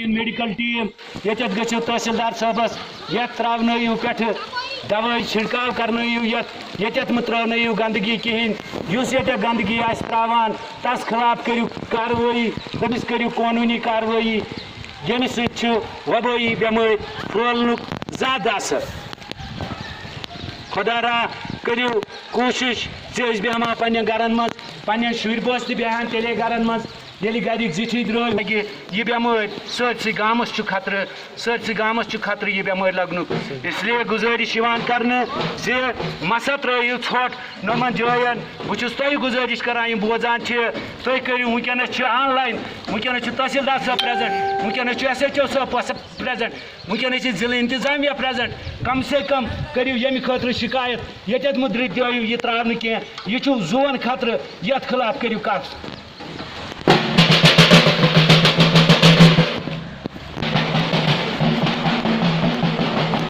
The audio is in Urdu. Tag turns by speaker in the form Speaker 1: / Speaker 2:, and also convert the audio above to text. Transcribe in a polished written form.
Speaker 1: میڈیکل ٹیم یت گھو تحصیلدار صاحبس یت ترو پہ دوائی چھڑکاو کرنو یت مہ ترو گندگی کہین اس گندگی آس تراوان تس خلاف کرو کاروٲیی تمس کرو قانونی کاروٲیی یمہ سۭتۍ وبٲیی بٮ۪مٲرۍ پھہلنُک زیادٕ اثر خدا را کرو کوشش بیہما پنن گرن مز پنن شر بچ تہ بیہان تیلے گرن مز ییٚلہِ گرِکۍ زِٹھی درٛٲے لگہِ یہِ بٮ۪مٲرۍ سٲرسٕے گامس چھُ خطرٕ یہِ بٮ۪مٲرۍ لگنُک اسلیے گُزٲرِش یِوان کرنہٕ زِ مسا ترٲیِو ژھۄٹھ یِمن جاین بہٕ چھُس تۄہہِ گُزٲرِش کران یِم بوزان چھِ تُہۍ کٔرِو ونکیٚنس چھِ آن لاین ونکیٚنس چھُ تحصیلدار صٲب پریزنٹ ونکیٚنس چھُ SHO صٲب پریزنٹ ونکیٚنس چھِ ضلعہٕ انتظامیہ پریزنٹ کم سے کم کٔرِو ییٚمہِ خٲطرٕ شکایت ییٚتٮ۪تھ مہٕ دِیِو یہِ ترٛاونہٕ کینٛہہ یہِ چھُ زون خطرٕ یتھ خلاف کٔرِو کتھ